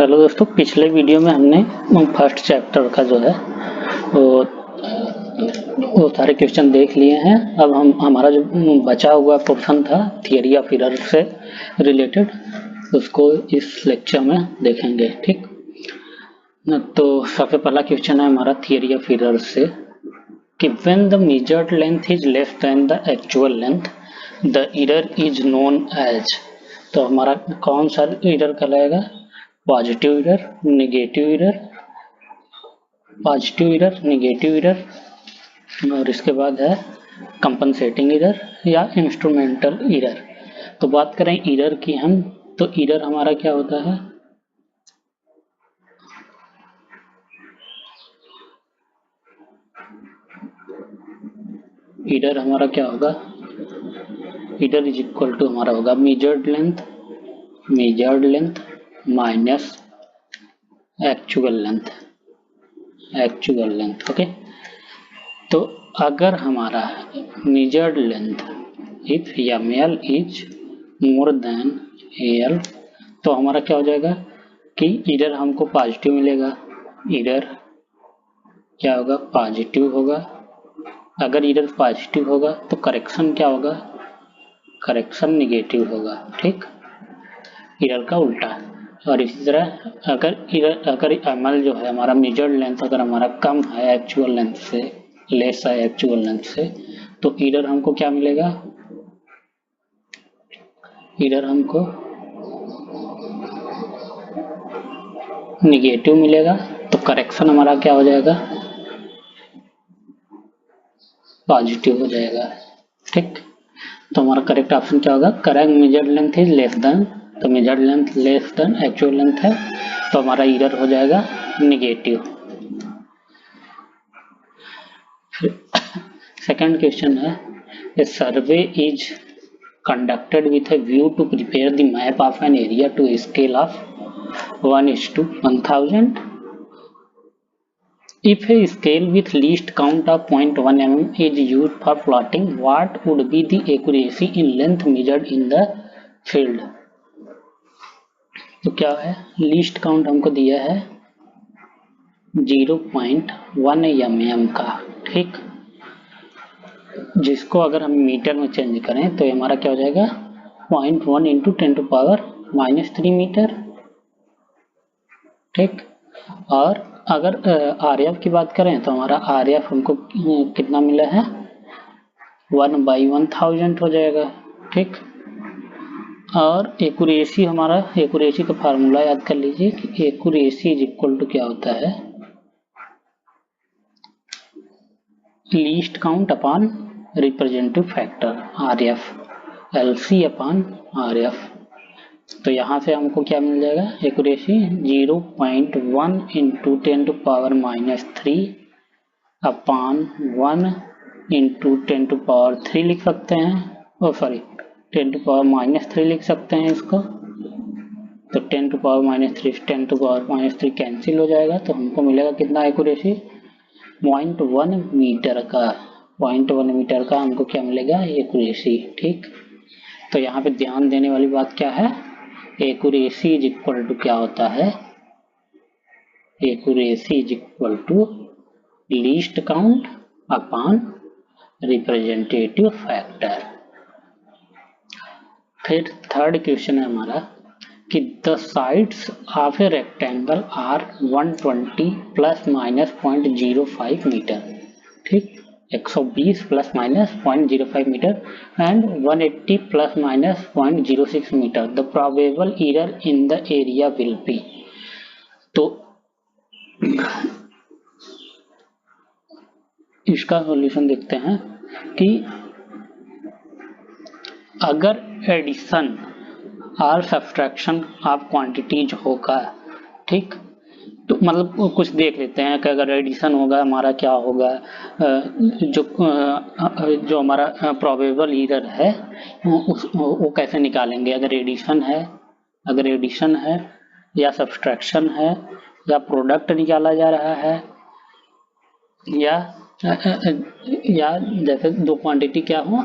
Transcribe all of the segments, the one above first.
Hello दोस्तों, पिछले video में हमने फर्स्ट चैप्टर का जो है वो सारे क्वेश्चन देख लिए हैं। अब हमारा जो बचा हुआ पोर्शन था थियरी ऑफ एरर से रिलेटेड, उसको इस लेक्चर में देखेंगे। ठीक, तो सबसे पहला क्वेश्चन है हमारा थियरी ऑफ एरर से कि when the measured length is less than the actual length the error is known as. तो हमारा कौन सा एरर कहलाएगा? Positive error, negative error, positive error, negative error, और इसके बाद है कंपनसेटिंग एरर या इंस्ट्रूमेंटल एरर। तो बात करें एरर की हम, तो एरर हमारा क्या होता है? एरर हमारा क्या होगा? एरर इज इक्वल टू हमारा होगा measured length minus actual length. Okay, तो अगर हमारा measured length if ml is more than al, तो हमारा क्या हो जाएगा कि एरर हमको पॉजिटिव मिलेगा। एरर क्या होगा? पॉजिटिव होगा। अगर एरर पॉजिटिव होगा तो करेक्शन क्या होगा? करेक्शन नेगेटिव होगा। ठीक, एरर का उल्टा। और इसी तरह अगर ml जो है हमारा मेजर्ड लेंथ अगर हमारा कम है एक्चुअल लेंथ से, लेस है एक्चुअल लेंथ से, तो एरर हमको क्या मिलेगा? एरर हमको नेगेटिव मिलेगा। तो करेक्शन हमारा क्या हो जाएगा? पॉजिटिव हो जाएगा। ठीक, तो हमारा करेक्ट ऑप्शन क्या होगा? Correct measured length is less than, तो measured length less than actual length है, तो हमारा एरर हो जाएगा नेगेटिव। सेकंड क्वेश्चन है a survey is conducted with a view to prepare the map of an area to a scale of 1:1000. If a scale with least count of 0.1 mm is used for plotting, what would be the accuracy in length measured in the field? तो क्या है? Least count हमको दिया है 0.1 mm का। ठीक, जिसको अगर हम मीटर में चेंज करें तो हमारा क्या हो जाएगा? 0.1 इंटू 10⁻³ मीटर। ठीक, और अगर आरएफ की बात करें तो हमारा आरएफ हमको कितना मिला है? 1/1000 हो जाएगा। ठीक, और एक्यूरेसी हमारा, एक्यूरेसी का फार्मूला याद कर लीजिए कि एक्यूरेसी इज इक्वल टू क्या होता है? Least count upon representative factor RF, LC upon RF। तो यहाँ से हमको क्या मिल जाएगा? एक्यूरेसी 0.1 इंटू 10⁻³ अपॉन 1 इंटू 10⁻³ लिख सकते हैं, ओ सॉरी 10⁻³ लिख सकते हैं इसको। तो 10⁻³ 10⁻³ कैंसिल हो जाएगा, तो हमको मिलेगा कितना एक्यूरेसी? 0.1 मीटर का। 0.1 मीटर का हमको क्या मिलेगा? एक्यूरेसी। ठीक, तो यहाँ पे ध्यान देने वाली बात क्या है? एक्यूरेसी इज इक्वल टू क्या होता है? Accuracy is equal to least count upon representative factor. फिर थर्ड क्वेश्चन है हमारा कि the sides of a rectangle are 120 plus minus 0.05 metre. ठीक, 120 plus minus 0.05 metre and 180 plus minus 0.06 metre. The probable error in the area will be. तो इसका solution देखते हैं कि अगर एडिशन और सब्सट्रैक्शन ऑफ क्वांटिटीज होगा, ठीक, तो मतलब कुछ देख लेते हैं कि अगर एडिशन होगा हमारा क्या होगा, जो हमारा प्रोबेबल एरर है वो कैसे निकालेंगे? अगर एडिशन है या सब्सट्रैक्शन है या प्रोडक्ट निकाला जा रहा है या जैसे दो क्वांटिटी क्या हो,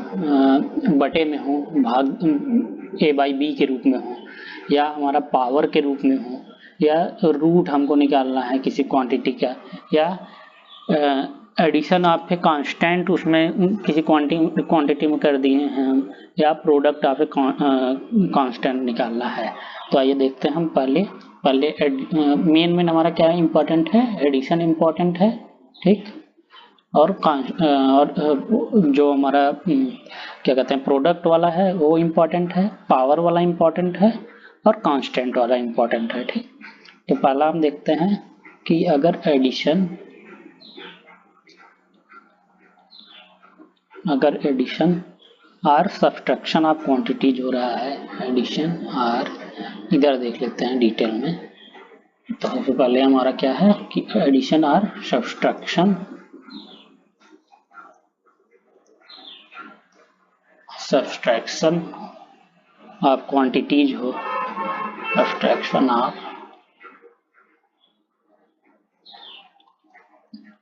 बटे में हो, भाग A/B के रूप में हो, या हमारा पावर के रूप में हो, या रूट हमको निकालना है किसी क्वांटिटी का, या एडिशन आपके कांस्टेंट उसमें किसी क्वांटिटी में कर दिए हैं हम, या प्रोडक्ट आपके कांस्टेंट निकालना है। तो आइए देखते हैं हम पहले मेन हमारा क्या इम्पोर्टेंट है, एडिशन इम्पोर्टेंट है, ठीक, और जो हमारा क्या कहते हैं प्रोडक्ट वाला है वो इम्पोर्टेंट है, पावर वाला इम्पोर्टेंट है, और कांस्टेंट वाला इम्पोर्टेंट है, ठीक। तो पहला हम देखते हैं कि अगर एडिशन और सब्सट्रैक्शन ऑफ क्वांटिटीज हो रहा है, एडिशन और इधर देख लेते हैं डिटेल में। तो सबसे पहले हमारा क्या है कि एडिशन और सब्सट्रैक्शन ऑफ क्वांटिटीज हो, सब्सट्रैक्शन ऑफ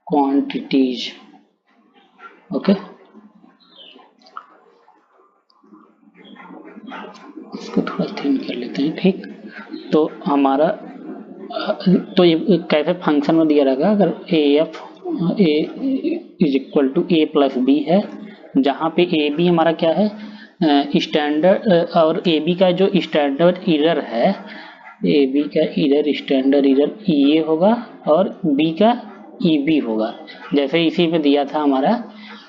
क्वांटिटीज, ओके। इसको थोड़ा थिन कर लेते हैं, ठीक। तो हमारा तो ये कैसे फंक्शन में दिया रहेगा, अगर AF is equal to A plus B है, जहाँ पे AB हमारा क्या है स्टैंडर्ड, और AB का जो स्टैंडर्ड एरर है, AB का स्टैंडर्ड एरर EA होगा और B का EB होगा। जैसे इसी में दिया था हमारा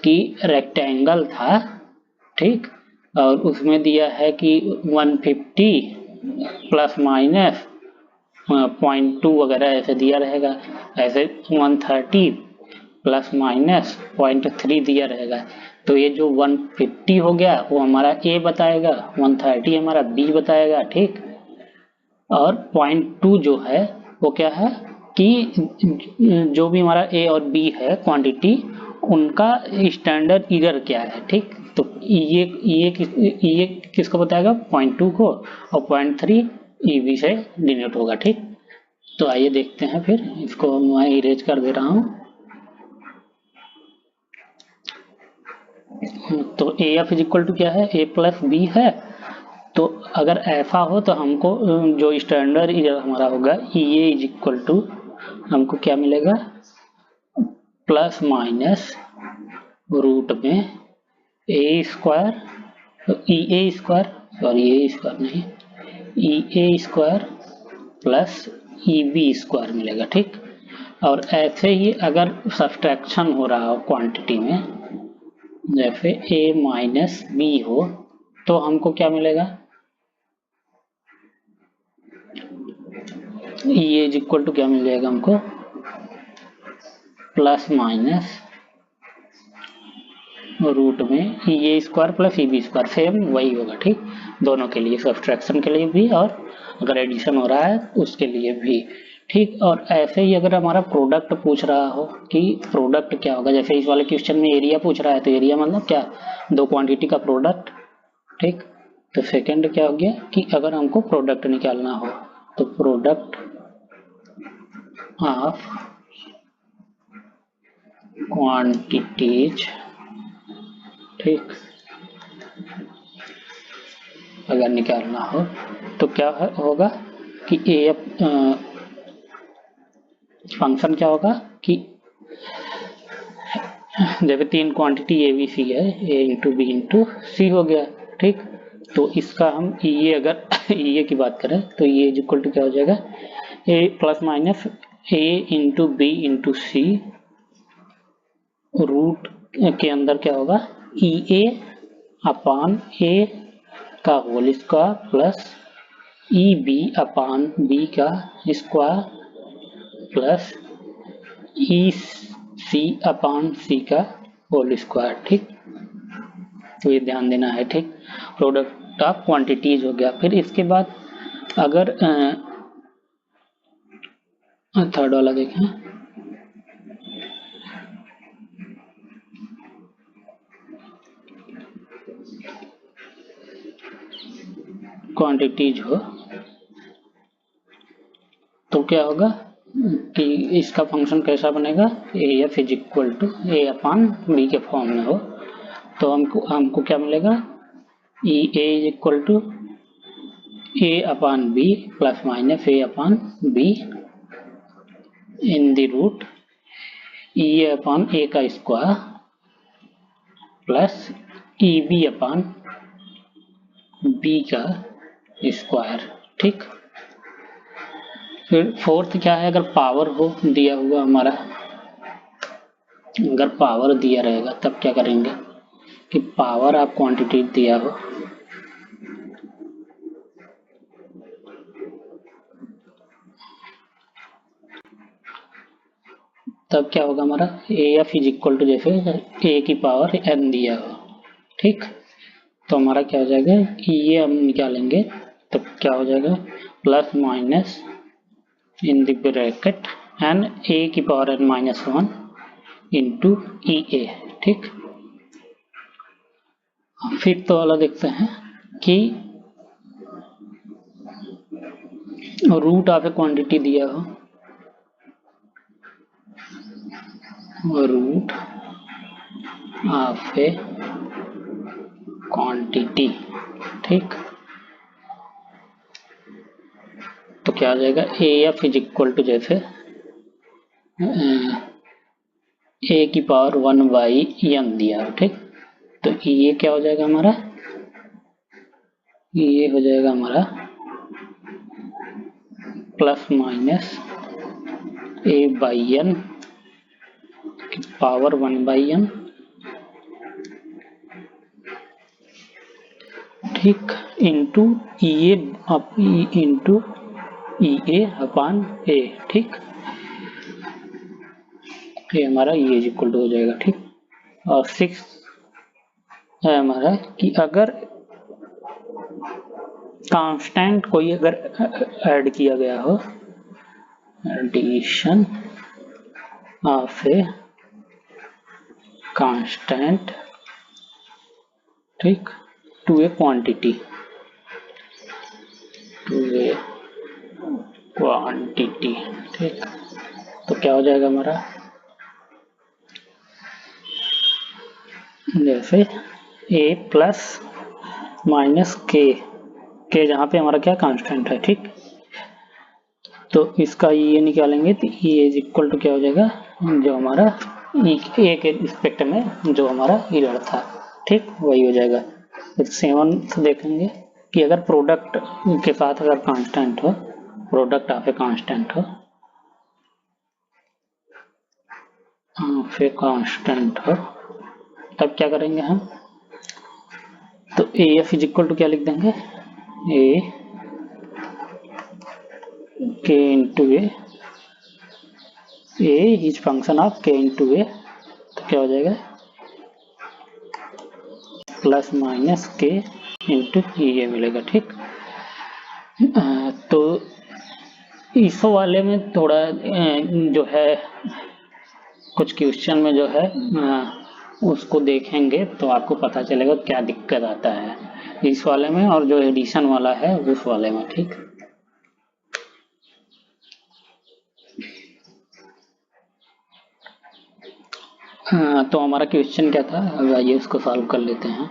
कि रेक्टेंगल था, ठीक, और उसमें दिया है कि 150 प्लस माइनस 0.2 वगैरह ऐसे दिया रहेगा, ऐसे 130 प्लस माइनस 0.3 दिया रहेगा। तो ये जो 150 हो गया वो हमारा A बताएगा, 130 हमारा B बताएगा, ठीक। और 0.2 जो है वो क्या है कि जो भी हमारा A और B है क्वांटिटी, उनका स्टैंडर्ड एरर क्या है, ठीक। तो ये किसको बताएगा, 0.2 को, और 0.3 EB से डिनोट होगा, ठीक। तो आइए देखते हैं, फिर इसको मैं इरेज कर दे रहा हूँ। तो AF इज इक्वल टू क्या है, A प्लस B है। तो अगर ऐसा हो तो हमको जो स्टैंडर्ड एरर हमारा होगा EA इज इक्वल टू हमको क्या मिलेगा, प्लस माइनस रूट में A square, EA square, sorry A square नहीं, EA square plus EB square मिलेगा, ठीक। और ऐसे ही अगर सब्सट्रैक्शन हो रहा हो क्वांटिटी में, जैसे A माइनस B हो, तो हमको क्या मिलेगा, EA इज इक्वल टू क्या मिल जाएगा हमको, प्लस माइनस रूट में EA square plus EB square, same वही होगा, ठीक, दोनों के लिए, सब्सट्रैक्शन के लिए भी और अगर एडिशन हो रहा है उसके लिए भी, ठीक। और ऐसे ही अगर हमारा प्रोडक्ट पूछ रहा हो कि प्रोडक्ट क्या होगा, जैसे इस वाले क्वेश्चन में एरिया पूछ रहा है, तो एरिया मतलब क्या, दो क्वांटिटी का प्रोडक्ट, ठीक। तो सेकंड क्या हो गया कि अगर हमको प्रोडक्ट निकालना हो तो प्रोडक्ट ऑफ क्वांटिटीज, ठीक, अगर निकालना हो तो क्या होगा कि फंक्शन क्या होगा कि जब तीन क्वांटिटी ABC है, A into B into C हो गया, ठीक। तो इसका हम अगर EA की बात करें तो ये इज इक्वल टू क्या हो जाएगा, A plus minus A into B into C root के अंदर क्या होगा, EA अपान A का whole square plus EB upon B का square plus EC upon C का होल स्क्वायर, ठीक। तो ये ध्यान देना है, ठीक। प्रोडक्ट ऑफ क्वांटिटीज हो गया। फिर इसके बाद अगर थर्ड वाला देखें, क्वांटिटीज हो तो क्या होगा कि इसका फंक्शन कैसा बनेगा, AF is equal to A upon B के फॉर्म में हो, तो हमको क्या मिलेगा, EA is equal to a upon b plus minus a upon b in the root e upon a का square plus E B upon B का square. ठीक, फिर फोर्थ क्या है, अगर पावर हो दिया हुआ हमारा, अगर पावर दिया रहेगा तब क्या करेंगे कि पावर आप क्वांटिटी दिया हो तब क्या होगा हमारा A F is equal to जैसे ए की पावर एन दिया हो। ठीक, तो हमारा क्या हो जाएगा, ये हम निकालेंगे तो क्या हो जाएगा plus minus in the bracket N A की power N minus 1 into E A. ठीक, फिफ्थ वाला देखते हैं कि रूट ऑफ ए क्वांटिटी दिया हो, रूट ऑफ ए क्वांटिटी। ठीक, तो क्या आ जाएगा A F is equal to जैसे ए की पावर 1 बाई एन दिया हो। ठीक, तो ये क्या हो जाएगा हमारा, ये हो जाएगा हमारा plus minus A by N की पावर 1 बाई एन। ठीक, into E A into E A upon A. ठीक, ये हमारा ये इक्वल टू हो जाएगा। ठीक, और 6 है हमारा कि अगर कांस्टेंट कोई अगर ऐड किया गया हो, एडिशन ऑफ ए कांस्टेंट, ठीक, टू ए क्वांटिटी, ठीक, तो क्या हो जाएगा हमारा, जैसे a प्लस माइनस के जहाँ पे हमारा क्या कांस्टेंट है। ठीक, तो इसका ये निकालेंगे तो ये इज इक्वल टू क्या हो जाएगा, जो हमारा ए के रिस्पेक्ट में जो हमारा इरर था। ठीक, वही हो जाएगा। फिर 7 देखेंगे कि अगर प्रोडक्ट के साथ अगर कांस्टेंट हो, प्रोडक्ट ऑफ ए कांस्टेंट हो, तब क्या करेंगे हम, तो A F is equal to क्या लिख देंगे, A K into A is function of K into A, तो क्या हो जाएगा प्लस माइनस के इंटू ये मिलेगा। ठीक, तो इस वाले में थोड़ा जो है कुछ क्वेश्चन में जो है उसको देखेंगे तो आपको पता चलेगा क्या दिक्कत आता है इस वाले में और जो एडिशन वाला है उस वाले में। ठीक, तो हमारा क्वेश्चन क्या था, अब आइए उसको सॉल्व कर लेते हैं।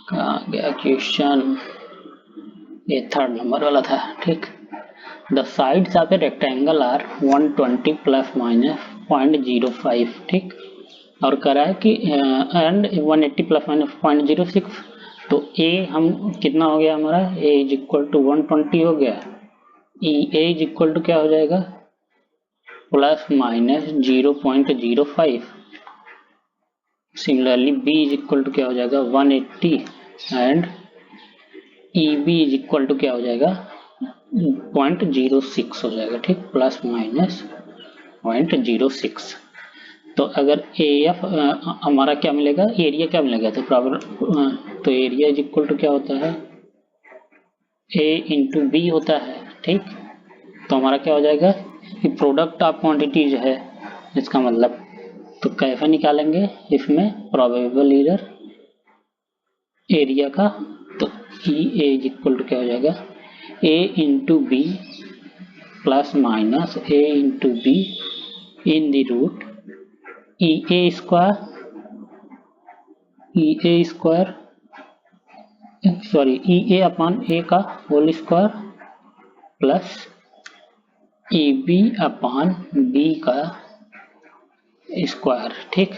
कहाँ गया क्वेश्चन, ये 3rd नंबर वाला था। ठीक, the sides of a rectangle are 120 plus minus 0.05। ठीक, और करा है कि एंड 180 प्लस माइनस 0.06, तो ए हम कितना हो गया हमारा, ए इज इक्वल टू 120 हो गया, ए इज इक्वल टू क्या हो जाएगा plus minus 0.05। Similarly B is equal to क्या हो जाएगा 180 and E B is equal to क्या हो जाएगा 0.06 हो जाएगा। ठीक, प्लस माइनस 0.06। तो अगर ए एफ हमारा क्या मिलेगा, एरिया क्या मिलेगा, तो प्रॉब्लम तो एरिया इज इक्वल टू क्या होता है ए इंटू बी होता है। ठीक, तो हमारा क्या हो जाएगा कि प्रोडक्ट ऑफ क्वांटिटीज है इसका मतलब, तो कैसे निकालेंगे इसमें प्रोबेबल एरर एरिया का, तो E A is equal to क्या हो जाएगा A into B plus minus A into B in the root E A square sorry E A upon A का whole square plus E B upon B का square. ठीक,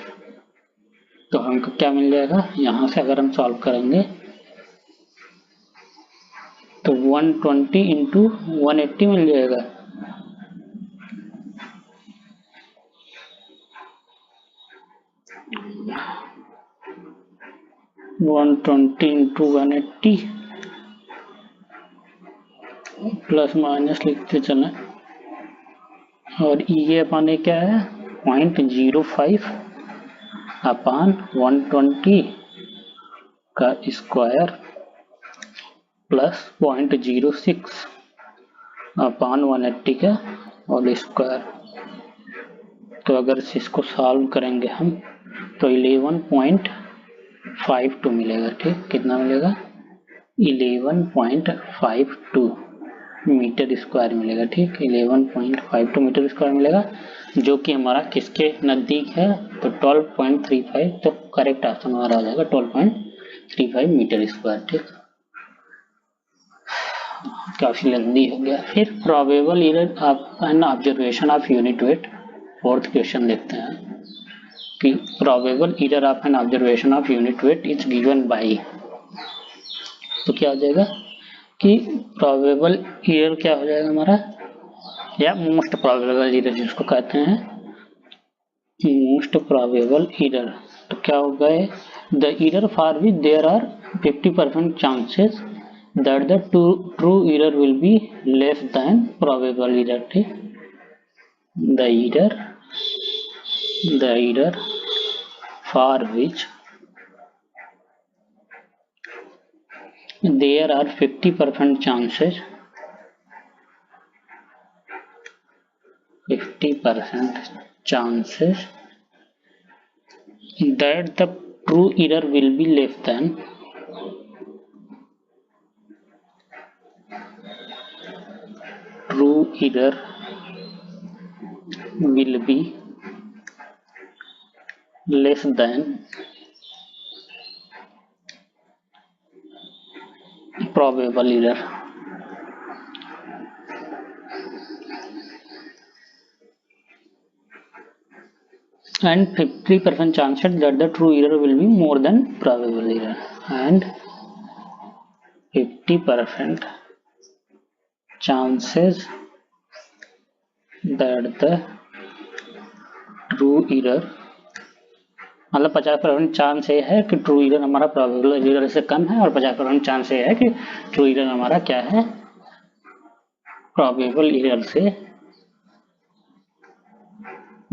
तो हमको क्या मिल जाएगा यहाँ से अगर हम सॉल्व करेंगे तो 120 इंटू 180 मिल जाएगा। वन 120 इंटू 180 प्लस माइनस लिखते चलें, और ये अपन ए क्या है 0.05 अपान 120 का स्क्वायर प्लस 0.06 अपान 180 का होल स्क्वायर। तो अगर इसको सॉल्व करेंगे हम तो 11.52 मिलेगा। ठीक, कितना मिलेगा 11.52 मीटर स्क्वायर मिलेगा। ठीक, 11.52 मीटर स्क्वायर मिलेगा, जो कि हमारा किसके नज़दीक है तो 12.35। तो करेक्ट ऑप्शन हमारा आ जाएगा 12.35 मीटर स्क्वायर। ठीक, काफ़ी लंबी हो गया। फिर probable error of an observation of unit weight, fourth question देखते हैं कि probable error of an observation of unit weight is given by. तो क्या हो जाएगा कि प्रोबेबल एरर क्या हो जाएगा हमारा, या मोस्ट प्रोबेबल एरर जिसको कहते हैं मोस्ट प्रोबेबल एरर। तो क्या होगा the error for which there are 50% chances that the true error will be less than probable error. ठीक, the error for which there are 50% chances that the true error will be less than probable error। and 50% chances that the true error will be more than probable error, and 50% chances that the true error, मतलब 50% chance ये है कि true error हमारा probable error से कम है, और 50% chance ये है कि ट्रू एरर हमारा क्या है प्रोबेबल एरर से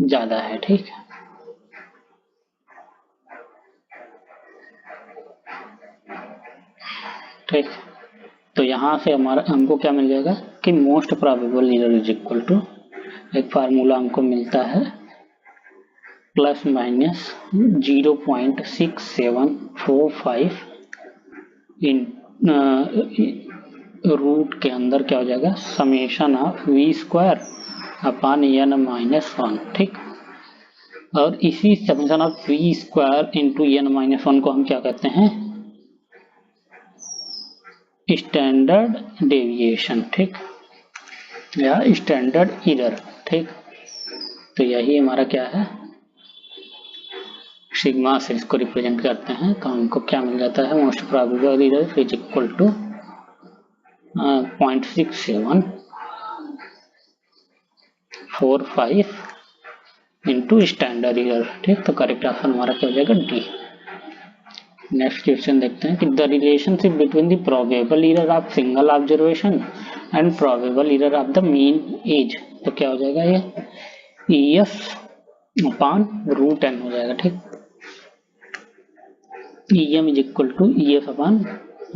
ज्यादा है। ठीक, ठीक, तो यहाँ से हमारा हमको क्या मिल जाएगा कि most probable error is equal to, एक फार्मूला हमको मिलता है प्लस माइनस 0.6745 इन रूट के अंदर क्या हो जाएगा summation of V square upon N minus 1। ठीक, और इसी summation of V square into N minus 1 को हम क्या कहते हैं स्टैंडर्ड डेविएशन। ठीक, या स्टैंडर्ड एरर। ठीक, तो यही हमारा क्या है सिग्मा से इसको रिप्रेजेंट करते हैं। तो हमको क्या मिल जाता है most probable error is equal to 0.6745 into standard error. ठीक, तो करेक्ट ऑप्शन हमारा क्या हो जाएगा डी। नेक्स्ट क्वेश्चन देखते हैं कि the relationship between the probable error of single observation and probable error of the mean as. तो क्या हो जाएगा ये EF अपान रूट n हो जाएगा। ठीक, EM is equal to EF upon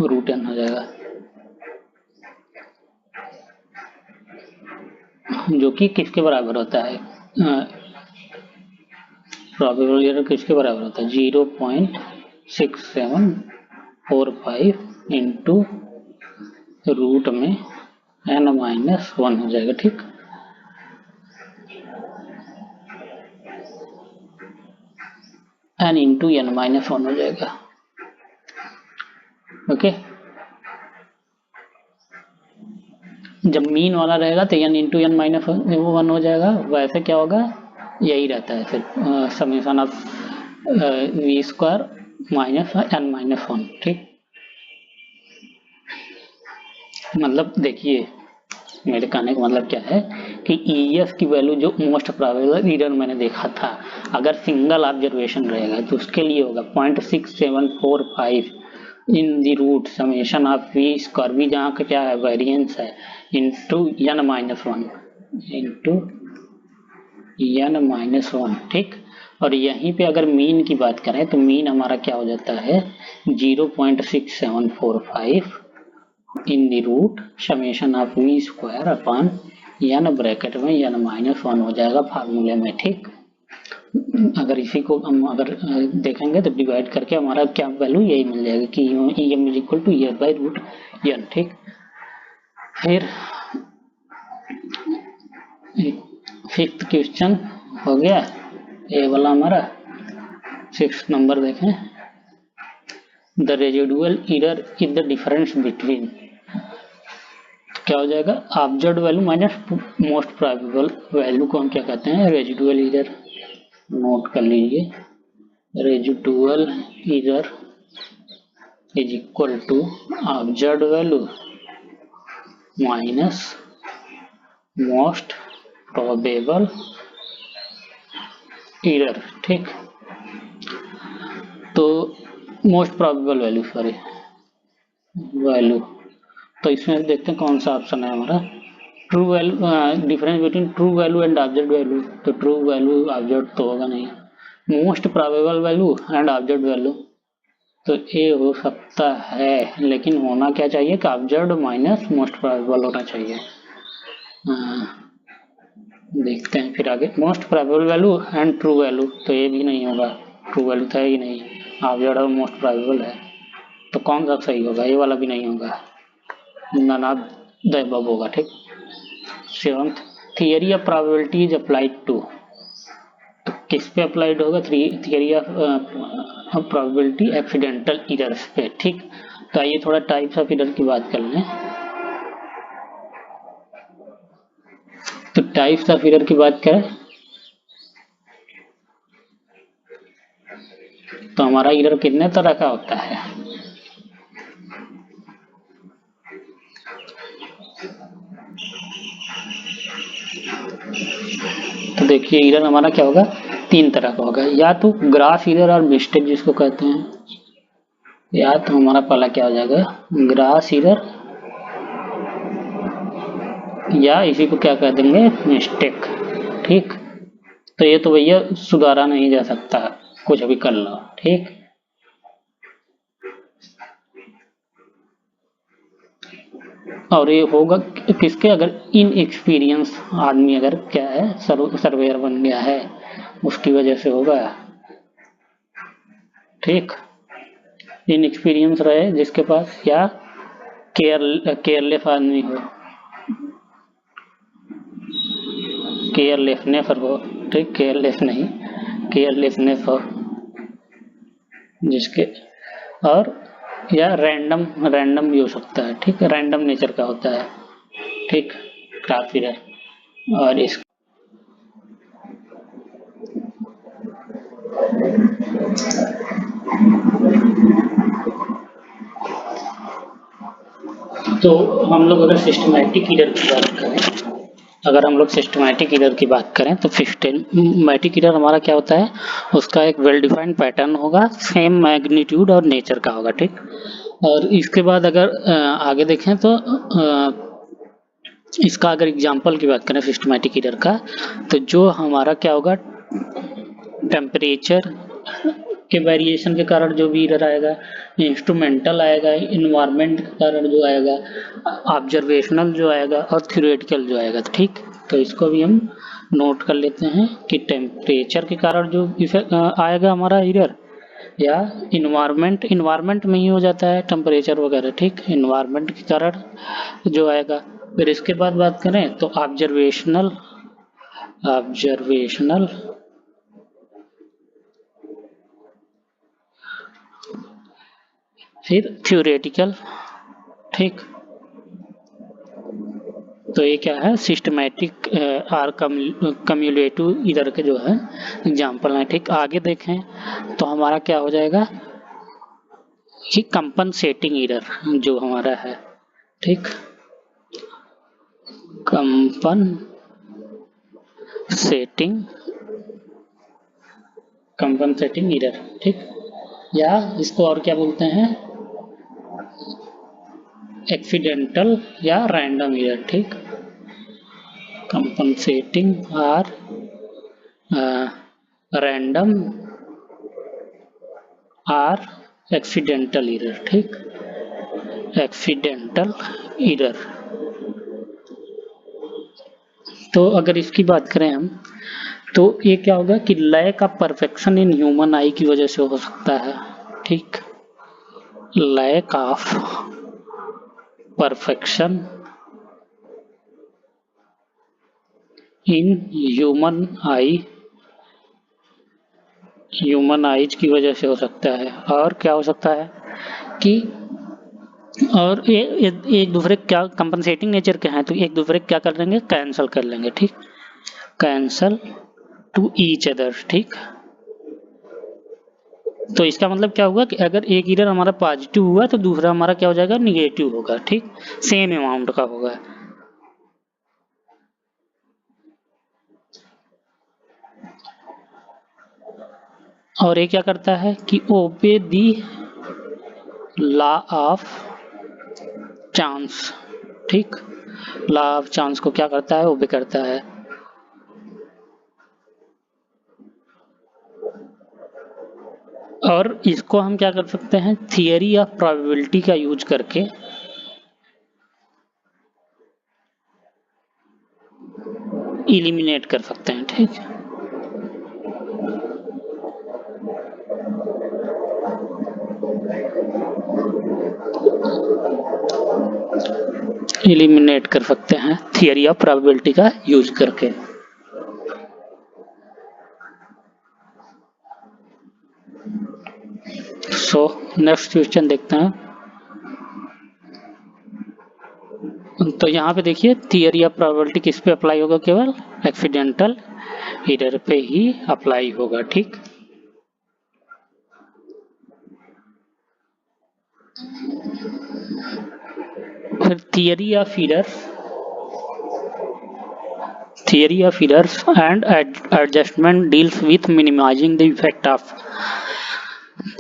root n हो जाएगा, जो कि किसके बराबर होता है प्रोबेबल एरर किसके बराबर होता है 0.6745 इंटू रूट में n माइनस 1 हो जाएगा। ठीक, n इंटू n माइनस 1 हो जाएगा। ओके। जब मीन वाला रहेगा तो n into N minus one हो जाएगा, वैसे क्या होगा, यही रहता है फिर summation of V square minus N minus one. ठीक, मतलब देखिए मेरे कहने का मतलब क्या है कि EF की वैल्यू जो मोस्ट प्रोबेबल एरर मैंने देखा था, अगर सिंगल ऑब्जर्वेशन रहेगा तो उसके लिए होगा 0.6745 in the root summation of V square, V जहाँ का क्या है वेरिएंस है, into N minus one into N minus one. ठीक, और यहीं पे अगर मीन की बात करें तो मीन हमारा क्या हो जाता है 0.6745 in the root summation of V square upon N bracket में एन माइनस वन हो जाएगा फार्मूले में। ठीक, अगर इसी को हम अगर देखेंगे तो डिवाइड करके हमारा क्या वैल्यू यही मिल जाएगा कि em is equal to F by root N. ठीक, फिर फिफ्थ क्वेश्चन हो गया ए वाला हमारा। सिक्स नंबर देखें, the residual error is the difference between, क्या हो जाएगा observed value minus most probable value को हम क्या कहते हैं रेजिडुअल एरर। नोट कर लीजिए, residual error is equal to observed value minus most probable error. ठीक, तो most probable value sorry value, तो इसमें देखते हैं कौन सा ऑप्शन है हमारा true value, difference between true value and observed value. तो ट्रू वैल्यू ऑब्जर्व्ड तो होगा नहीं, most probable value and observed value तो ए हो सकता है, लेकिन होना क्या चाहिए कि ऑब्जर्व्ड माइनस मोस्ट प्रोबेबल होना चाहिए। देखते हैं फिर आगे, most probable value and true value तो ये भी नहीं होगा, ट्रू वैल्यू था ही नहीं, ऑब्जर्व्ड और मोस्ट प्रोबेबल है, तो कौन सा सही होगा, ये वाला भी नहीं होगा, नन ऑफ द अबव होगा। ठीक, seventh, theory of probability is applied to, तो किस पे अप्लाइड होगा, theory of probability accidental errors पे। ठीक, तो आइए थोड़ा टाइप्स ऑफ एरर की बात कर लें। तो टाइप्स ऑफ एरर की बात करें तो हमारा एरर कितने तरह का होता है, तो देखिए एरर हमारा क्या होगा तीन तरह का होगा, या तो ग्रास एरर और मिस्टेक जिसको कहते हैं, या तो हमारा पहला क्या हो जाएगा ग्रास एरर, या इसी को क्या कह देंगे मिस्टेक। ठीक, तो ये तो भैया सुधारा नहीं जा सकता, कुछ भी कर लो। ठीक, और ये होगा किसके, अगर इन एक्सपीरियंस आदमी अगर क्या है सर्वेयर बन गया है उसकी वजह से होगा। ठीक, इन एक्सपीरियंस रहे जिसके पास, या केयरलेस आदमी हो, केयरलेसनेस हो। ठीक, केयरलेस नहीं, केयरलेसनेस हो जिसके, और या रैंडम रैंडम भी हो सकता है। ठीक, रैंडम नेचर का होता है। ठीक, क्राफ्ट एरर। और इस तो हम लोग अगर सिस्टमैटिक एरर की बात करें, अगर हम लोग सिस्टमैटिक एरर की बात करें तो सिस्टमैटिक एरर हमारा क्या होता है, उसका एक वेल डिफाइंड पैटर्न होगा, सेम मैग्नीट्यूड और नेचर का होगा। ठीक, और इसके बाद अगर आगे देखें तो इसका अगर एग्जांपल की बात करें सिस्टमैटिक एरर का, तो जो हमारा क्या होगा टेम्परेचर के वेरिएशन के कारण जो भी एरर आएगा, इंस्ट्रूमेंटल आएगा, इन्वायरमेंट के कारण जो आएगा, ऑब्जर्वेशनल जो आएगा, और थ्योरेटिकल जो आएगा। ठीक, तो इसको भी हम नोट कर लेते हैं कि टेम्परेचर के कारण जो आएगा हमारा एरर, या इन्वायरमेंट में ही हो जाता है टेम्परेचर वगैरह। ठीक, इन्वायरमेंट के कारण जो आएगा। फिर इसके बाद बात करें तो ऑब्जर्वेशनल फिर थ्योरेटिकल, ठीक। तो ये क्या है, सिस्टमैटिक और कम्युलेटिव इधर के जो है एग्जाम्पल है, ठीक। आगे देखें तो हमारा क्या हो जाएगा, ये कंपनसेटिंग एरर जो हमारा है, ठीक। कंपनसेटिंग एरर, ठीक। या इसको और क्या बोलते हैं, एक्सीडेंटल या रैंडम एरर, ठीक। कंपनसेटिंग और रैंडम और एक्सीडेंटल एरर, ठीक। एक्सीडेंटल एरर, तो अगर इसकी बात करें हम, तो ये क्या होगा कि lack of perfection in human eye की वजह से हो सकता है, ठीक। Lack of perfection in human eyes की वजह से हो सकता है। और क्या हो सकता है कि और ये एक दूसरे क्या कंपनसेटिंग नेचर के हैं, तो एक दूसरे क्या कर लेंगे, कैंसल कर लेंगे, ठीक। कैंसल टू ईच अदर, ठीक। तो इसका मतलब क्या हुआ कि अगर एक एरर हमारा पॉजिटिव हुआ तो दूसरा हमारा क्या हो जाएगा, निगेटिव होगा, ठीक। सेम अमाउंट का होगा। और ये क्या करता है कि ओबे दी लॉ ऑफ चांस, ठीक। लॉ ऑफ चांस को क्या करता है, ओबे करता है। और इसको हम क्या कर सकते हैं, थियरी ऑफ प्रोबेबिलिटी का यूज करके इलिमिनेट कर सकते हैं, ठीक। इलिमिनेट कर सकते हैं थियरी ऑफ प्रोबेबिलिटी का यूज करके। सो नेक्स्ट क्वेश्चन देखते हैं। तो यहाँ पे देखिए थियरी ऑफ प्रोबेबिलिटी किस पे अप्लाई होगा, केवल एक्सीडेंटल एरर पे ही अप्लाई होगा, ठीक। फिर theory of errors and adjustment deals with minimising the effect of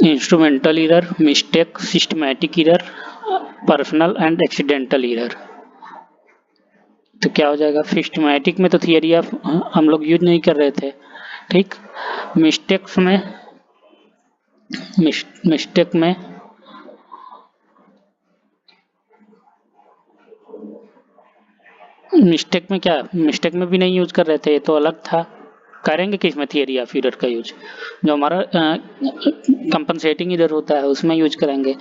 instrumental error, mistake, systematic error, personal and accidental error. तो क्या हो जाएगा, सिस्टमैटिक में तो थियरी ऑफ हम लोग यूज नहीं कर रहे थे, ठीक। मिस्टेक में क्या, मिस्टेक में भी नहीं यूज कर रहे थे, ये तो अलग था। करेंगे कि इसमें थियरी ऑफ एरर का यूज, जो हमारा कंपनसेटिंग एरर होता है उसमें यूज करेंगे।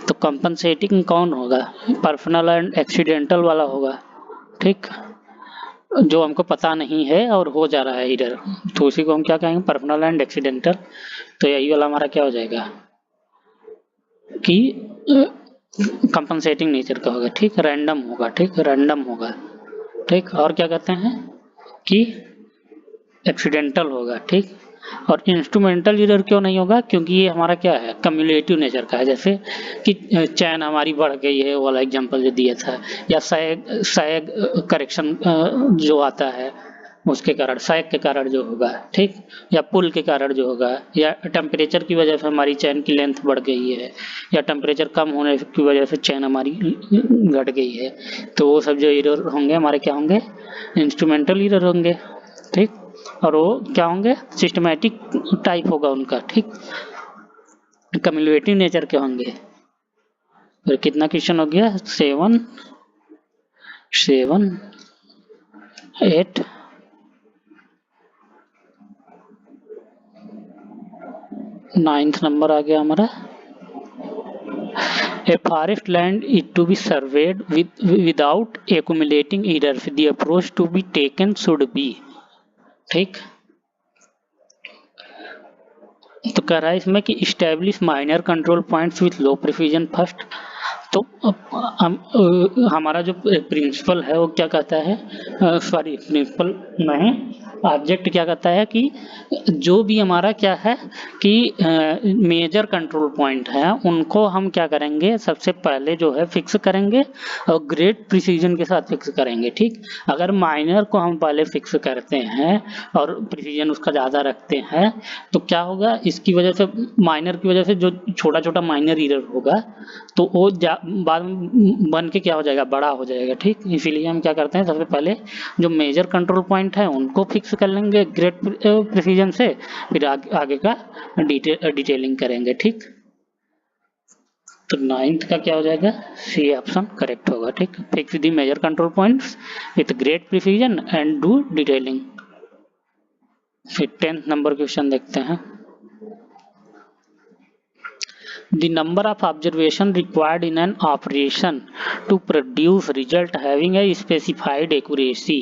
तो कंपनसेटिंग कौन होगा, पर्सनल एंड एक्सीडेंटल वाला होगा, ठीक। जो हमको पता नहीं है और हो जा रहा है एरर, तो उसी को हम क्या कहेंगे, पर्सनल एंड एक्सीडेंटल। तो यही वाला हमारा क्या हो जाएगा कि कंपनसेटिंग नेचर का होगा, ठीक। रैंडम होगा, ठीक, रैंडम होगा, ठीक। और क्या कहते हैं कि एक्सीडेंटल होगा, ठीक। और इंस्ट्रूमेंटल एरर क्यों नहीं होगा, क्योंकि ये हमारा क्या है, कम्युलेटिव नेचर का है। जैसे कि चैन हमारी बढ़ गई है, वाला एग्जांपल जो दिया था, या सैग करेक्शन जो आता है उसके कारण, सैग के कारण जो होगा, ठीक। या पुल के कारण जो होगा, या टेम्परेचर की वजह से हमारी चैन की लेंथ बढ़ गई है, या टेम्परेचर कम होने की वजह से चैन हमारी घट गई है, तो वो सब जो एरर होंगे हमारे क्या होंगे, इंस्ट्रूमेंटल एरर होंगे, ठीक। और वो क्या होंगे, सिस्टमैटिक टाइप होगा उनका, ठीक। कम्युलेटिव नेचर के होंगे। फिर कितना क्वेश्चन हो गया, 7, 8, 9th नंबर आ गया हमारा। A forest land is to be surveyed without accumulating errors. The approach to be taken should be, ठीक। तो कह रहा है इसमें कि establish minor control points with low precision first. तो हमारा जो प्रिंसिपल है वो क्या कहता है, सॉरी प्रिंसिपल नहीं, ऑब्जेक्ट क्या कहता है कि जो भी हमारा क्या है कि मेजर कंट्रोल पॉइंट है उनको हम क्या करेंगे, सबसे पहले जो है फिक्स करेंगे और ग्रेट प्रिसीजन के साथ फिक्स करेंगे। ठीक, अगर माइनर को हम पहले फिक्स करते हैं और प्रिसीजन उसका ज़्यादा रखते हैं तो क्या होगा, इसकी वजह से माइनर की वजह से जो छोटा छोटा माइनर एरर होगा तो वो बाद में बन के क्या हो जाएगा, बड़ा हो जाएगा। ठीक, इसीलिए हम क्या करते हैं, सबसे पहले जो मेजर कंट्रोल पॉइंट है उनको फिक्स कर लेंगे ग्रेट प्रिसीजन से, फिर आगे का डिटेलिंग करेंगे। ठीक, तो 9th का क्या हो जाएगा, सी ऑप्शन करेक्ट होगा। ठीक, fix the major control points with great precision and do detailing. फिर 10th नंबर क्वेश्चन देखते हैं। The number of observation required in an operation to produce result having a specified accuracy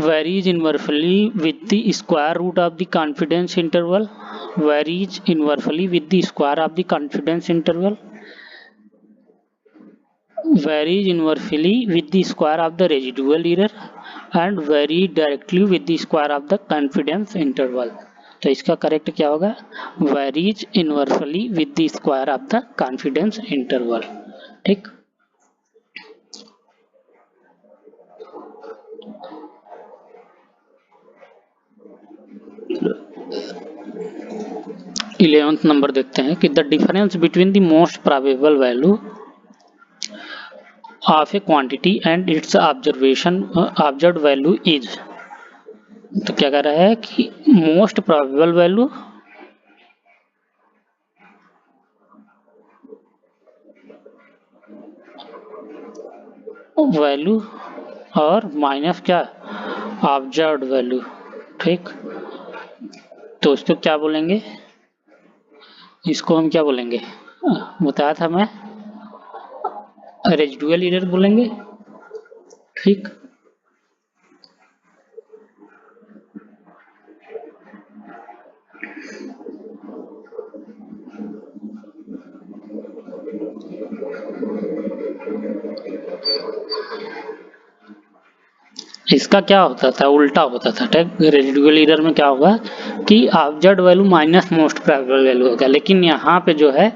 varies inversely with the square root of the confidence interval. Varies inversely with the square of the confidence interval. Varies inversely with the square of the residual error and vary directly with the square of the confidence interval. तो इसका correct क्या होगा, varies inversely with the square of the confidence interval. ठीक, eleventh number देखते हैं कि the difference between the most probable value of A quantity and it's observed value is. तो क्या कह रहा है कि मोस्ट प्रोबेबल वैल्यू और माइनस क्या, ऑब्जर्व्ड वैल्यू। ठीक, तो इसको क्या बोलेंगे, इसको हम क्या बोलेंगे, बताया था मैं, रेजिडुअल एरर बोलेंगे। ठीक, इसका क्या होता था, उल्टा होता था। ठीक, रेजिडुअल एरर में क्या होगा कि observed value minus most probable value होगा, लेकिन यहाँ पे जो है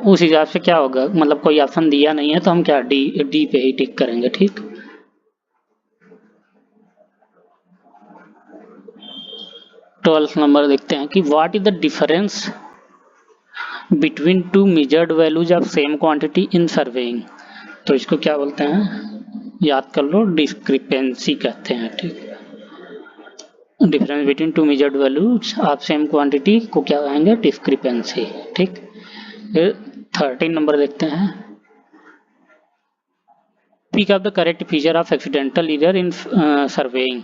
उस हिसाब से क्या होगा, मतलब कोई ऑप्शन दिया नहीं है तो हम क्या डी पे ही टिक करेंगे। ठीक, 12th नंबर देखते हैं कि what is the difference between two measured values of same quantity in surveying. तो इसको क्या बोलते हैं, याद कर लो, डिस्क्रिपेंसी कहते हैं। ठीक, difference between two measured values of same quantity को क्या कहेंगे, डिस्क्रिपेंसी। ठीक, फिर 13 नंबर देखते हैं, pick up the correct feature of accidental error in surveying.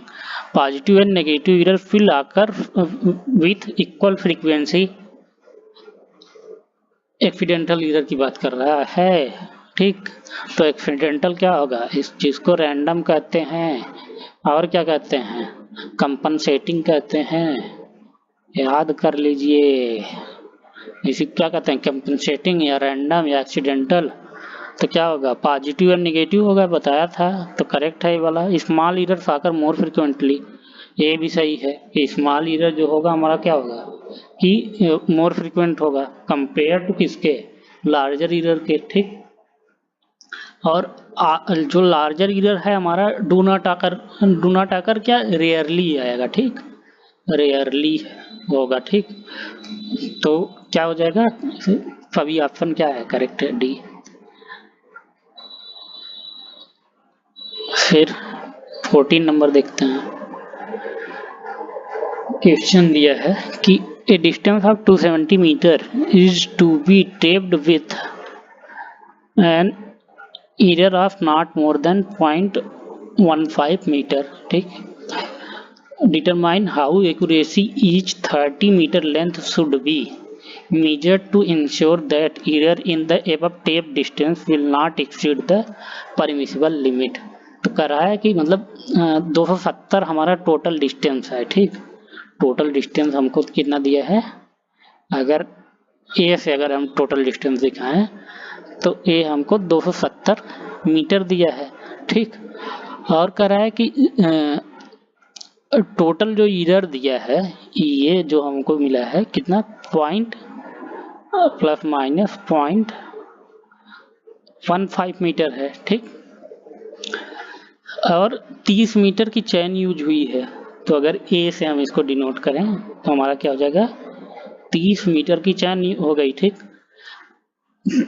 Positive and negative error will occur with equal frequency. Accidental error की बात कर रहा है। ठीक, तो एक्सीडेंटल क्या होगा, इस चीज को रैंडम कहते हैं और क्या कहते हैं, कंपनसेटिंग कहते हैं। याद कर लीजिए, इसी क्या कहते हैं, कंपनसेटिंग या रैंडम या एक्सीडेंटल। तो क्या होगा, पॉजिटिव और निगेटिव होगा, बताया था। तो करेक्ट है ये वाला। स्मॉल एरर आकर मोर फ्रिक्वेंटली, ये भी सही है कि स्मॉल एरर जो होगा हमारा क्या होगा कि मोर फ्रिक्वेंट होगा कंपेयर टू किसके, लार्जर एरर के। ठीक, और जो लार्जर एरर है हमारा डू नॉट आकर क्या, रेयरली आएगा। ठीक, रेयरली होगा। ठीक, तो क्या हो जाएगा, सभी ऑप्शन क्या है, करेक्ट है, डी। फिर 14 नंबर देखते हैं, क्वेश्चन दिया है कि a distance of 270 metre is to be taped with an error of not more than 0.15 metre. ठीक, determine how accuracy each 30 metre length should be measured to ensure that error in the above tape distance will not exceed the permissible limit। तो कह रहा है कि मतलब 270 हमारा total distance है। ठीक, टोटल डिस्टेंस हमको कितना दिया है, अगर ए से अगर हम टोटल डिस्टेंस दिखाएं तो ए हमको 270 मीटर दिया है, ठीक। और कह रहा है कि टोटल जो एरर दिया है ये जो हमको मिला है कितना, पॉइंट प्लस माइनस 0.15 मीटर है, ठीक। और 30 मीटर की चैन यूज हुई है, तो अगर ए से हम इसको डिनोट करें तो हमारा क्या हो जाएगा, 30 मीटर की चैन हो गई, ठीक।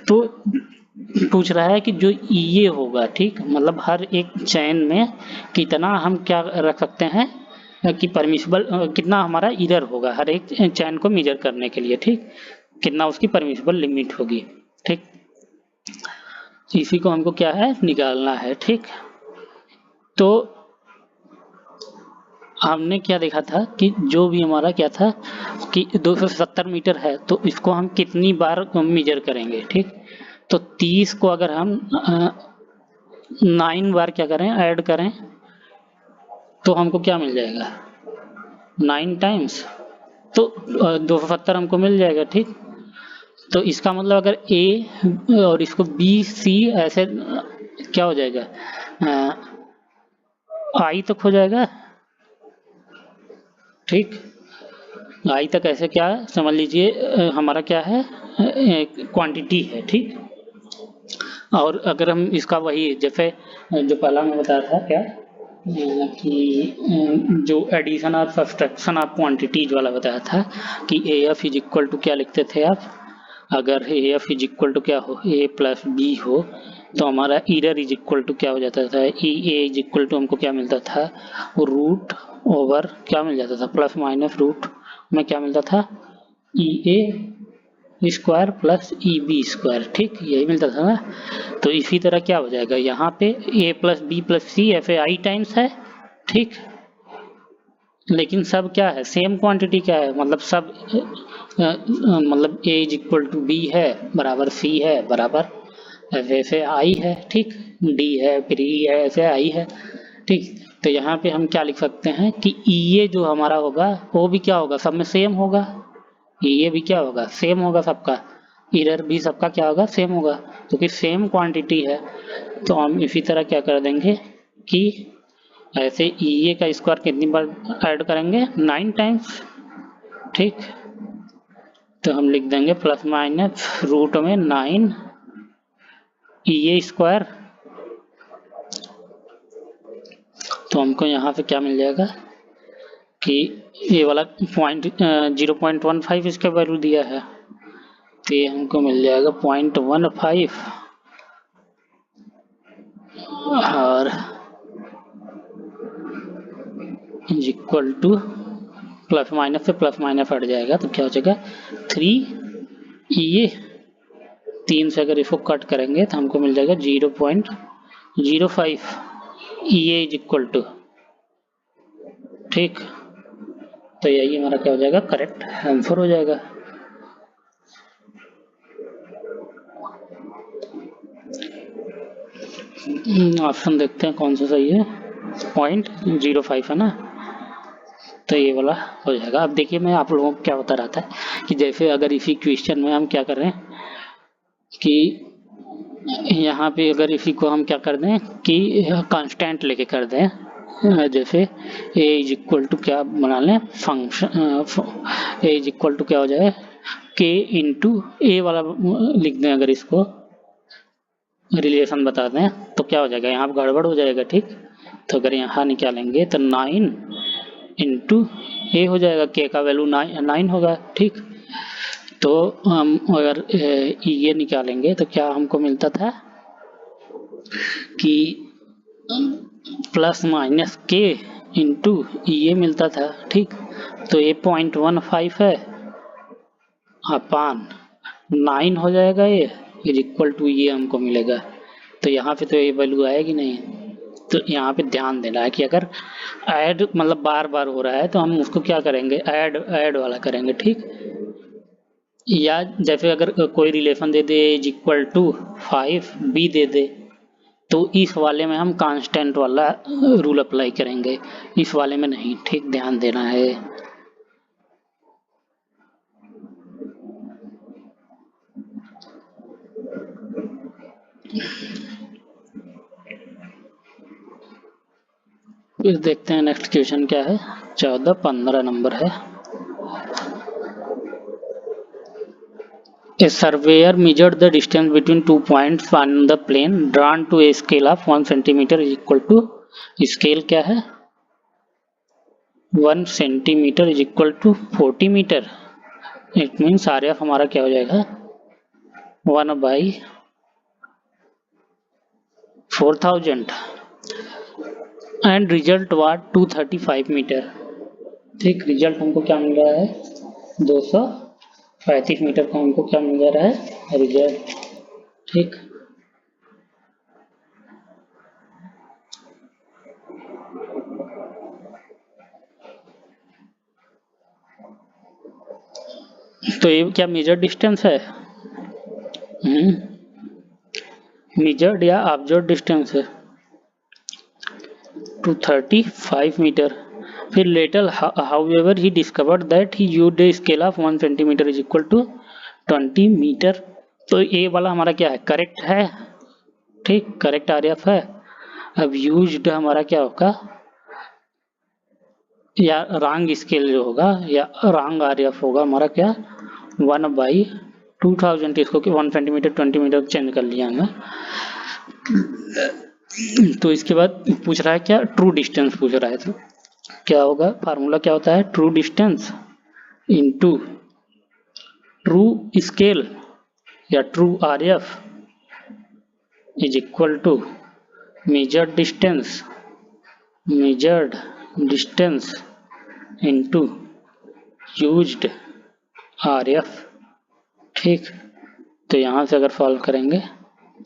तो पूछ रहा है कि जो ये होगा, ठीक, मतलब हर एक चैन में कितना हम क्या रख सकते हैं कि परमिसिबल कितना हमारा एरर होगा हर एक चैन को मेजर करने के लिए, ठीक, कितना उसकी परमिसिबल लिमिट होगी, ठीक। इसी को हमको क्या है, निकालना है, ठीक। तो हमने क्या देखा था कि जो भी हमारा क्या था कि 270 मीटर है, तो इसको हम कितनी बार मेजर करेंगे, ठीक। तो 30 को अगर हम 9 बार क्या करें, ऐड करें, तो हमको क्या मिल जाएगा, 9 टाइम्स, तो 270 हमको मिल जाएगा, ठीक। तो इसका मतलब अगर ए और इसको बी सी ऐसे क्या हो जाएगा, आई तक हो जाएगा, ठीक। आई तक ऐसे क्या समझ लीजिए हमारा क्या है, क्वांटिटी है, ठीक। और अगर हम इसका वही जैसे जो पहला मैं बताया था क्या कि जो एडिशन और सब्सट्रैक्शन ऑफ क्वांटिटीज वाला बताया था कि A F is equal to क्या लिखते थे आप, अगर A F is equal to क्या हो, ए प्लस बी हो, तो हमारा एरर इज इक्वल टू क्या हो जाता था, E A is equal to हमको क्या मिलता था, रूट ओवर क्या मिल जाता था, प्लस माइनस रूट में क्या मिलता था, E A square plus E B square, ठीक, यही मिलता था ना। तो इसी तरह क्या हो जाएगा, यहाँ पे ए प्लस बी प्लस सी ऐसे आई टाइम्स है, ठीक, लेकिन सब क्या है, सेम क्वांटिटी क्या है, मतलब सब मतलब ए इज इक्वल टू बी है बराबर सी है बराबर ऐसे आई है, ठीक, डी है फिर ई है ऐसे आई है, ठीक। तो यहाँ पे हम क्या लिख सकते हैं कि ये जो हमारा होगा वो भी क्या होगा, सब में सेम होगा, ये भी क्या होगा, सेम होगा सबका, एरर भी सबका क्या होगा, सेम होगा, क्योंकि सेम क्वांटिटी है। तो हम इसी तरह क्या कर देंगे कि ऐसे ई का स्क्वायर कितनी बार ऐड करेंगे, 9 टाइम्स, ठीक। तो हम लिख देंगे प्लस माइनस रूट में 9 ई स्क्वायर, तो हमको यहाँ पे क्या मिल जाएगा कि ये वाला 0.15 इसका वैल्यू दिया है, तो ये हमको मिल जाएगा 0.15 और is equal two plus minus से प्लस माइनस हट जाएगा, तो क्या हो जाएगा 3 ये 3 से अगर इसको कट करेंगे तो हमको मिल जाएगा 0.05 ये इज इक्वल टू, ठीक। तो यही हमारा क्या हो जाएगा, करेक्ट आंसर हो जाएगा। ऑप्शन देखते हैं कौन सा सही है, 0.05 है ना, तो ये वाला हो जाएगा। अब देखिए मैं आप लोगों को क्या बता रहा था कि जैसे अगर इसी क्वेश्चन में हम क्या कर रहे हैं कि यहाँ पे अगर इसी को हम क्या कर दें कि कांस्टेंट लेके कर दें, जैसे a इज इक्वल टू क्या बना लें function, a is equal to क्या हो जाए k इंटू ए वाला लिख दें, अगर इसको रिलेशन बता दें तो क्या हो जाएगा, यहाँ पर गड़बड़ हो जाएगा, ठीक। तो अगर यहाँ निकालेंगे तो 9 इंटू ए हो जाएगा, k का वैल्यू 9 होगा, ठीक। तो हम अगर ये निकालेंगे तो क्या हमको मिलता था कि प्लस माइनस के इंटू ये मिलता था, ठीक। तो ये 0.15 है अपान 9 हो जाएगा, ये इज इक्वल टू ये हमको मिलेगा। तो यहाँ पे तो ये वैल्यू आएगी नहीं, तो यहाँ पे ध्यान देना है कि अगर ऐड मतलब बार बार हो रहा है तो हम उसको क्या करेंगे, ऐड वाला करेंगे, ठीक। या जैसे अगर कोई relation they they is equal to 5 B they they, तो इस वाले में हम कांस्टेंट वाला रूल अप्लाई करेंगे, इस वाले में नहीं, ठीक, ध्यान देना है। फिर देखते हैं नेक्स्ट क्वेश्चन क्या है। 15 नंबर है। A surveyor measured the distance between 2 points on the plane drawn to a scale of 1 centimeter is equal to, scale क्या है 1 centimetre is equal to 40 metre. It means RF हमारा क्या हो जाएगा 1/4000 and result what 235 metre. ठीक, result हमको क्या मिल रहा है 235 मीटर का हमको क्या मिल रहा है रिजल्ट। ठीक, तो ये क्या मेजर डिस्टेंस है मेजर्ड या ऑब्जर्व डिस्टेंस है 235 मीटर। फिर later however he discovered that he used a scale of 1 centimetre is equal to 20 metre. तो ये वाला हमारा क्या है करेक्ट है। ठीक, करेक्ट आरएफ है। अब यूज्ड हमारा क्या होगा या रॉन्ग स्केल जो होगा या रॉन्ग आरएफ होगा हमारा क्या 1/2000। इसको 1 सेंटीमीटर 20 मीटर चेंज कर लिया हमने। तो इसके बाद पूछ रहा है क्या ट्रू डिस्टेंस पूछ रहा है। तो क्या होगा फार्मूला क्या होता है true distance into true scale या true RF is equal to measured distance into used RF. ठीक, तो यहाँ से अगर सॉल्व करेंगे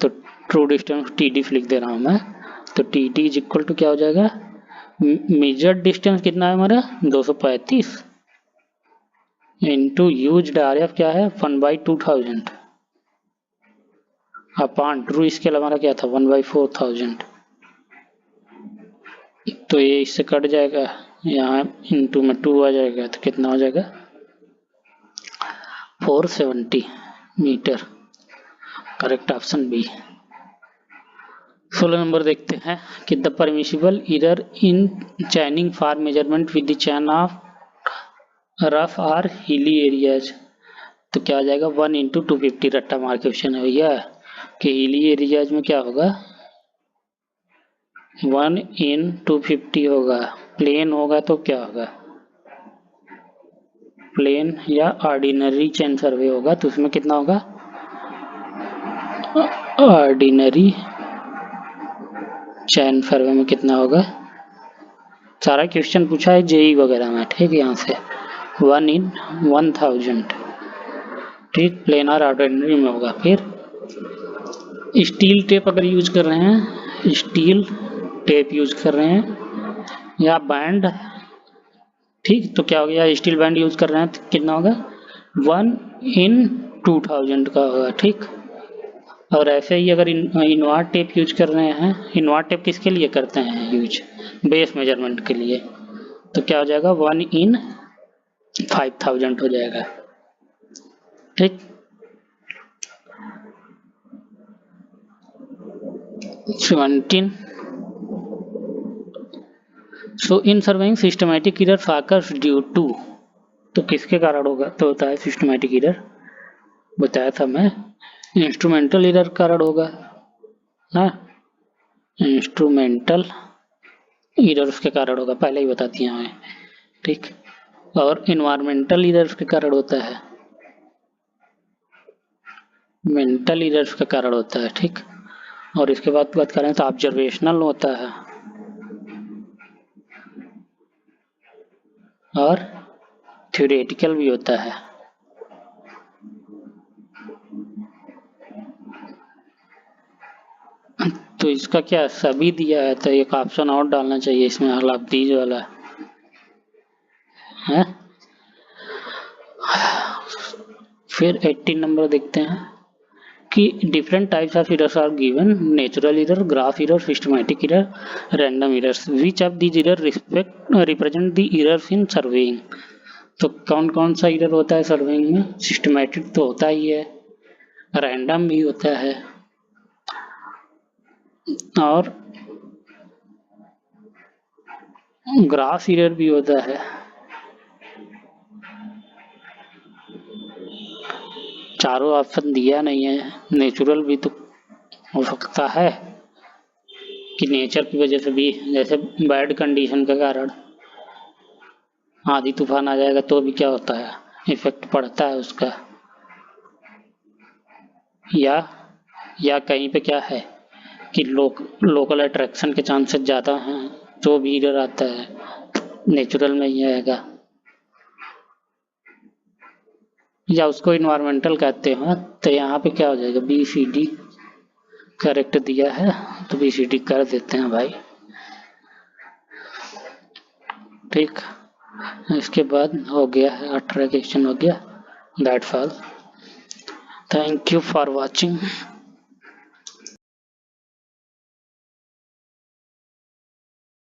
तो ट्रू डिस्टेंस टी लिख दे रहा हूँ मैं। तो टी इज इक्वल टू क्या हो जाएगा मेजर्ड डिस्टेंस कितना है हमारा 235 इंटू यूज्ड आरएफ क्या है 1/2000 अपॉन ट्रू स्केल हमारा क्या था 1/4000। तो ये इससे कट जाएगा यहाँ इंटू में 2 आ जाएगा तो कितना हो जाएगा 470 metre. Correct option B. 16 number देखते हैं कि the permissible error in chaining for measurement with the chain of rough और हिली एरियाज। तो क्या आ जाएगा 1 इंटू 250 रट्टा मार क्वेश्चन है भैया कि हिली एरियाज में क्या होगा 1 इन 250 होगा। प्लेन होगा तो क्या होगा प्लेन या ऑर्डिनरी चैन सर्वे होगा तो उसमें कितना होगा ऑर्डिनरी चैन सर्वे में कितना होगा। सारा क्वेश्चन पूछा है जेई वगैरह में। ठीक, यहाँ से 1 इन 1000। ठीक, प्लेन और ऑर्डिनरी में होगा। फिर स्टील टेप अगर यूज कर रहे हैं स्टील टेप यूज कर रहे हैं या बैंड। ठीक, तो क्या हो गया स्टील बैंड यूज कर रहे हैं तो कितना होगा 1 इन 2000 का होगा। ठीक, और ऐसे ही अगर इनवर्ट टेप यूज कर रहे हैं इनवर्ट टेप किसके लिए करते हैं यूज बेस मेजरमेंट के लिए तो क्या हो जाएगा 1 इन 5000 हो जाएगा। ठीक, 17 so in surveying systematic error focus due to. तो किसके कारण होगा तो होता है सिस्टमैटिक एरर बताया था मैं इंस्ट्रूमेंटल एरर कारण होगा ना। इंस्ट्रूमेंटल एरर उसके कारण होगा पहले ही बता दिया हमें। ठीक, और इन्वायरमेंटल एरर के कारण होता है मेंटल एरर के कारण होता है। ठीक, और इसके बाद बात करें तो ऑब्जर्वेशनल होता है और थ्योरेटिकल भी होता है। तो इसका क्या सभी दिया है तो एक ऑप्शन और डालना चाहिए इसमें आप दीज वाला है। फिर 18 नंबर देखते हैं कि different types of errors are given natural error graph error systematic error random errors which of these error represent the errors in surveying. तो कौन कौन सा एरर होता है सर्वेइंग में सिस्टमैटिक तो होता ही है रैंडम भी होता है और ग्राफ एरर भी होता है। चारों ऑप्शन दिया नहीं है, नेचुरल भी तो हो सकता है कि नेचर की वजह से भी, जैसे बैड कंडीशन के कारण आंधी तूफान आ जाएगा तो भी क्या होता है, इफेक्ट पड़ता है उसका। या कहीं पे क्या है कि लोकल अट्रैक्शन के चांसेस ज़्यादा हैं, जो भी इधर आता है नेचुरल में ही आएगा, या उसको इन्वायरमेंटल कहते हैं। तो यहाँ पे क्या हो जाएगा, बी सी डी करेक्ट दिया है तो बी सी डी कर देते हैं भाई। ठीक, इसके बाद हो गया है 18 क्वेश्चन हो गया। That's all, thank you for watching.